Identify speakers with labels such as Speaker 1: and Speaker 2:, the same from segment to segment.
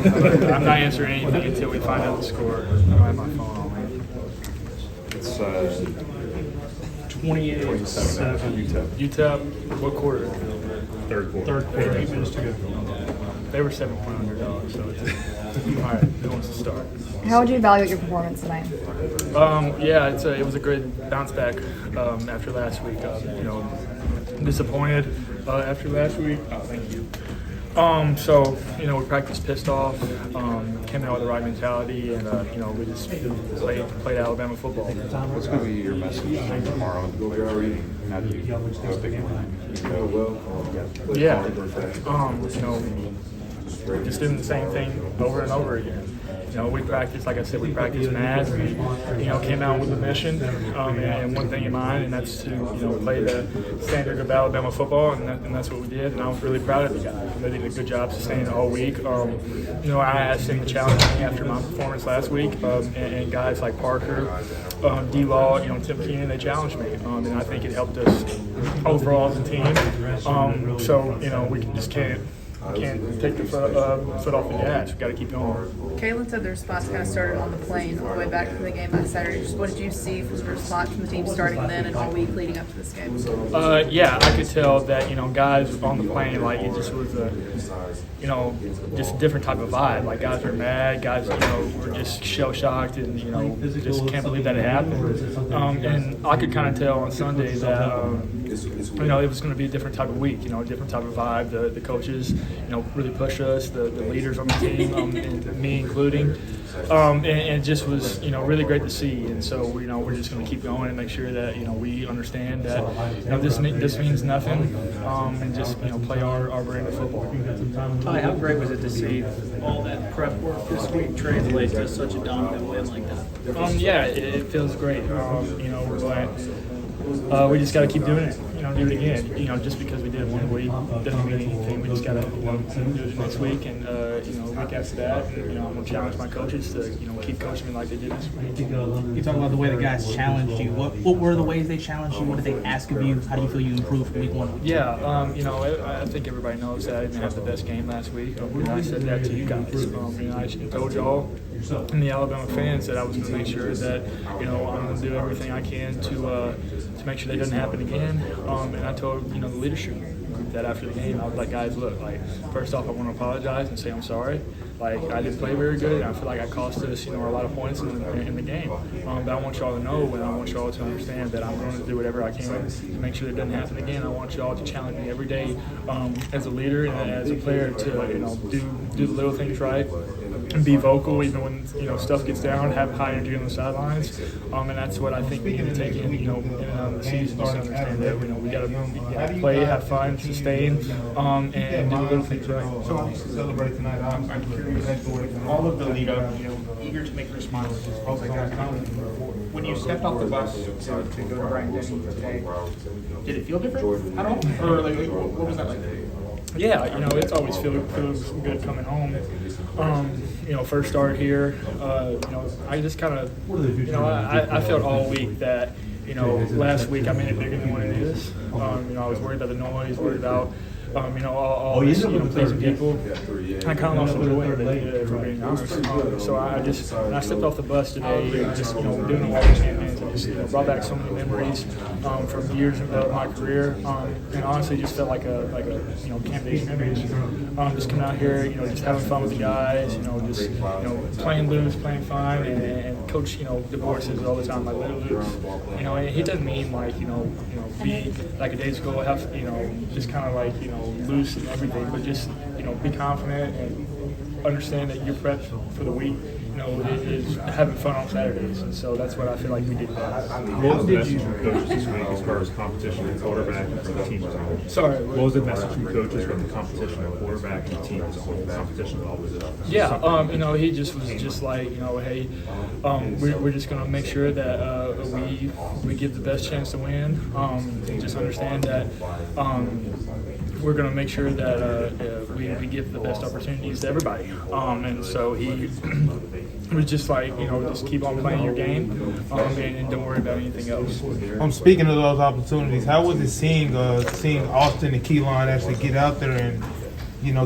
Speaker 1: I'm not answering anything until we find out the score. I don't have my phone on me.
Speaker 2: It's
Speaker 3: 28-7.
Speaker 1: UTEP, what quarter?
Speaker 3: Third quarter. 8 minutes to go.
Speaker 1: They were 7-point underdogs, so it's all right. Who wants to start?
Speaker 4: How would you evaluate your performance tonight?
Speaker 1: Yeah, it was a great bounce back after last week. Disappointed after last week. Oh, thank you. So we practiced pissed off, came out with the right mentality, and we just played Alabama football.
Speaker 2: What's going to be your message tomorrow? How do you
Speaker 1: just doing the same thing over and over again. We practiced, like I said, we practiced mad. We, came out with a mission and one thing in mind, and that's to, play the standard of Alabama football, and that's what we did. And I was really proud of the guys. They did a good job sustaining all week. I asked them to challenge me after my performance last week, and guys like Parker, D-Law, Tim Keenan, they challenged me, and I think it helped us overall as a team. We just can't take the foot off the gas. We've got to keep going.
Speaker 5: Kalen said the response kind of started on the plane on the way back from the game last Saturday. Just what did you see from the response from the team starting then and all week leading up to this game?
Speaker 1: Yeah, I could tell that, guys on the plane, like, it just was just a different type of vibe. Like, guys were mad, guys, were just shell-shocked and, just can't believe that it happened. And I could kind of tell on Sunday that, it was going to be a different type of week, a different type of vibe. The coaches, really pushed us, the leaders on the team, and me including. And it just was, really great to see. And so, we're just going to keep going and make sure that, we understand that, this means nothing, and just, play our brand of football.
Speaker 6: Ty, how great was it to see all that prep work this week translate to such a dominant win like that?
Speaker 1: Yeah, it feels great. We're glad. We just got to keep doing it. Do it again. Just because we did it one week doesn't mean anything. We just got to do it next week, and week after that. I'm gonna challenge my coaches to keep coaching me like they did this week.
Speaker 6: You talk about the way the guys challenged you. What were the ways they challenged you? What did they ask of you? How do you feel you improved from week 1?
Speaker 1: Yeah, I think everybody knows that I didn't have the best game last week. I said that to you guys. I told y'all and the Alabama fans that I was going to make sure that I'm going to do everything I can to make sure that doesn't happen again. And I told the leadership group that after the game, I was like, guys, look, first off, I want to apologize and say I'm sorry. I didn't play very good, and I feel like I cost us, a lot of points in the game. But I want y'all to know, and I want y'all to understand that I'm going to do whatever I can to make sure that it doesn't happen again. I want y'all to challenge me every day as a leader and as a player to, do the little things right. And be vocal even when stuff gets down. Have high energy on the sidelines, and that's what I think we need to take in the season. Just understand that we got to play, have fun, sustain, and do the little things right.
Speaker 7: So obviously celebrate tonight. I'm curious all of the lead up. Eager to make your smile. When you stepped off the bus to go to Brian Denny today, did it feel different at all, or what was that like?
Speaker 1: Yeah, it's always feels good coming home. First start here. I just kind of, I felt all week that, last week I made it bigger than what it is. I was worried about the noise, worried about, all this, pleasing people. I kind of lost a little weight, if we're being honest. So I stepped off the bus today, just, doing the walking campaigns, and just, brought back so many memories from years of my career, and honestly just felt like a camp day memories. Just coming out here, just having fun with the guys, just, playing loose, playing fine, and Coach, DeBoer says all the time, like, let it loose. And he doesn't mean be like a day's ago, have, just kind of loose and everything, but just, be confident and understand that your prep for the week, is having fun on Saturdays, and so that's what I feel like we did best.
Speaker 3: What was the message from coaches this week as far as competition and quarterback and for the team as a whole?
Speaker 1: Sorry.
Speaker 3: What was the message from coaches from the competition of quarterback and the team as a whole? Competition of all positions.
Speaker 1: Yeah, he just was just like, hey, we're just gonna make sure that we give the best chance to win. Just understand that. We're going to make sure that we give the best opportunities to everybody. And so he was just like, just keep on playing your game and don't worry about anything else.
Speaker 7: Speaking of those opportunities, how was it seeing Austin and Keelan actually get out there and,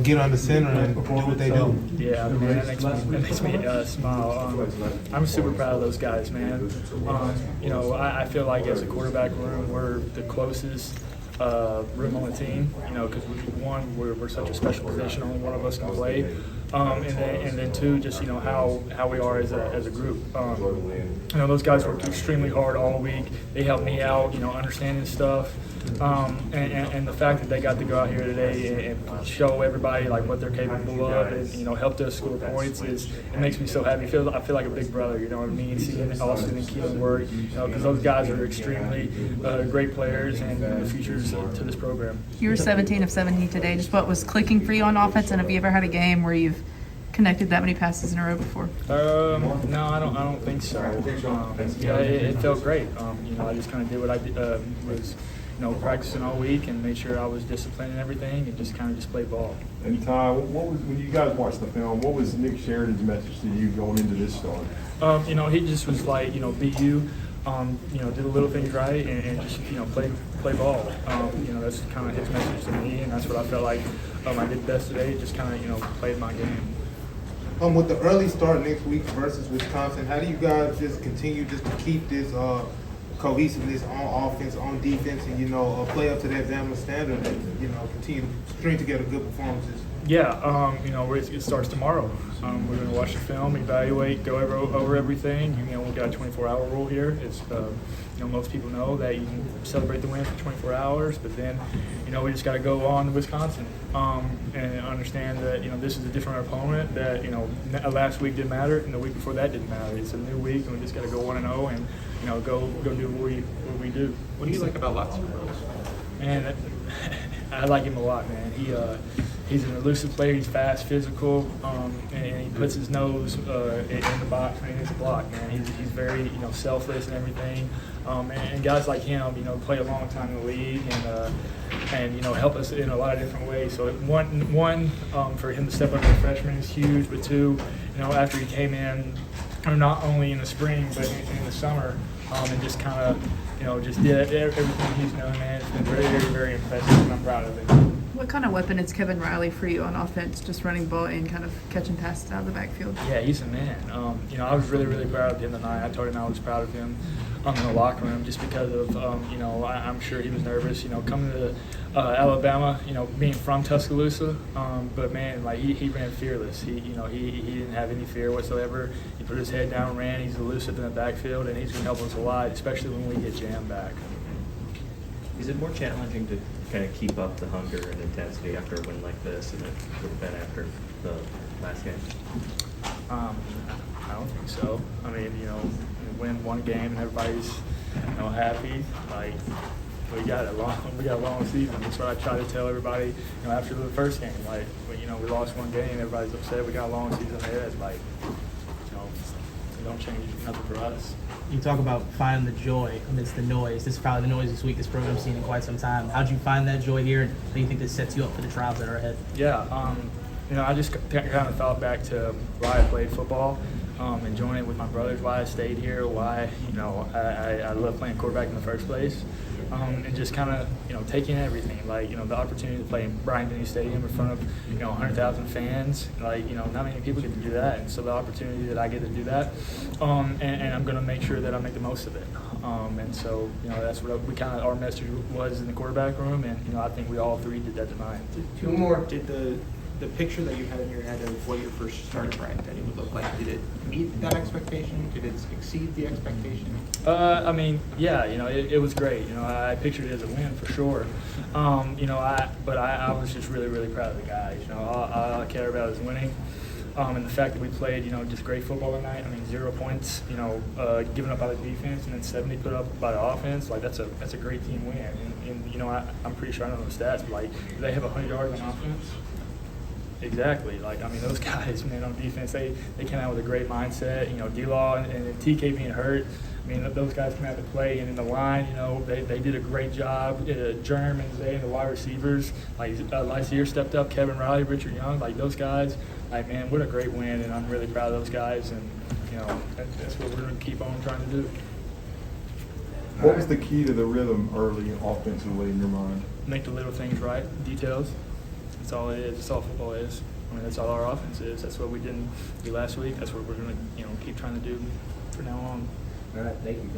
Speaker 8: get under center and do what they do.
Speaker 1: Yeah, man, that makes me smile. I'm super proud of those guys, man. I feel like as a quarterback room, we're the closest room on the team, because we're such a special position, only one of us can play, and then two, just how we are as a group. Those guys worked extremely hard all week. They helped me out, understanding stuff, and the fact that they got to go out here today and show everybody like what they're capable of, and helped us score points it makes me so happy. I feel like a big brother, you know what I mean? Seeing Austin and Keelan work, because those guys are extremely great players and the futures to this program.
Speaker 5: You were 17 of 17 today. Just what was clicking for you on offense, and have you ever had a game where you've connected that many passes in a row before?
Speaker 1: No, I don't think so. It felt great. I just kind of did what I was practicing all week and made sure I was disciplined and everything, and just played ball.
Speaker 9: And Ty, what was, when you guys watched the film, what was Nick Sheridan's message to you going into this start?
Speaker 1: He just was like, be you, do the little things right, and just play ball. That's kind of his message to me, and that's what I felt like I did best today. Just played my game.
Speaker 8: With the early start next week versus Wisconsin, how do you guys just continue just to keep this cohesiveness on offense, on defense, and play up to that Bama standard, and continue to string together good performances?
Speaker 1: Yeah, it starts tomorrow. We're going to watch the film, evaluate, go over everything. We've got a 24-hour rule here. It's most people know that you can celebrate the win for 24 hours, but then we just got to go on to Wisconsin and understand that this is a different opponent. That last week didn't matter, and the week before that didn't matter. It's a new week, and we just got to go 1-0 and go do what we do.
Speaker 3: What do you like about Lazio?
Speaker 1: Man, I like him a lot, man. He's an elusive player. He's fast, physical, and he puts his nose in the box when he needs a block. Man, he's very selfless and everything. And guys like him, play a long time in the league and help us in a lot of different ways. So one for him to step up as a freshman is huge. But two, after he came in, not only in the spring but in the summer, and just just did everything he's done, man. It's been very, very, very impressive, and I'm proud of it.
Speaker 5: What kind of weapon is Kevin Riley for you on offense, just running ball and kind of catching passes out of the backfield?
Speaker 1: Yeah, he's a man. I was really, really proud of him tonight. I told him I was proud of him in the locker room just because of, I'm sure he was nervous, coming to Alabama, being from Tuscaloosa. But, man, he ran fearless. He didn't have any fear whatsoever. He put his head down and ran. He's elusive in the backfield, and he's going to help us a lot, especially when we get jammed back.
Speaker 10: Is it more challenging to kind of keep up the hunger and intensity after a win like this than it would have been after the last game?
Speaker 1: I don't think so. I mean, you win one game and everybody's happy. We got a long season. That's what I try to tell everybody. After the first game, we lost one game, everybody's upset. We got a long season ahead. It's it don't change nothing for us.
Speaker 6: You talk about finding the joy amidst the noise. This is probably the noisiest week this program's seen in quite some time. How'd you find that joy here, and how do you think this sets you up for the trials that are ahead?
Speaker 1: Yeah, I just kind of thought back to why I played football, enjoying it with my brothers, why I stayed here, why I love playing quarterback in the first place, and just kind of taking everything, the opportunity to play in Bryant-Denny Stadium in front of 100,000 fans, not many people get to do that, and so the opportunity that I get to do that, and I'm going to make sure that I make the most of it, and so that's what our message was in the quarterback room, and I think we all three did that tonight.
Speaker 7: Two more. Did the picture that you had in your head of what your first starter Bryant-Denny would look like, did it meet that expectation? Did it exceed the expectation?
Speaker 1: Yeah, it was great. I pictured it as a win for sure. But I was just really, really proud of the guys. All I care about is winning. And the fact that we played, just great football tonight. 0 points, given up by the defense, and then 70 put up by the offense. That's a great team win. And I'm pretty sure I don't know the stats, but do they have 100 yards on offense? Exactly. Those guys, man, on defense, they came out with a great mindset. D-Law and TK being hurt. Those guys came out to play, and in the line, they did a great job. Germ and Zay and the wide receivers, Lysier stepped up, Kevin Riley, Richard Young, those guys. Man, what a great win, and I'm really proud of those guys, and that's what we're going to keep on trying to do.
Speaker 9: What was the key to the rhythm early offensively in your mind?
Speaker 1: Make the little things right, details. That's all it is. That's all football is. I mean, that's all our offense is. That's what we didn't do last week. That's what we're going to, keep trying to do from now on.
Speaker 11: All right, thank you, guys.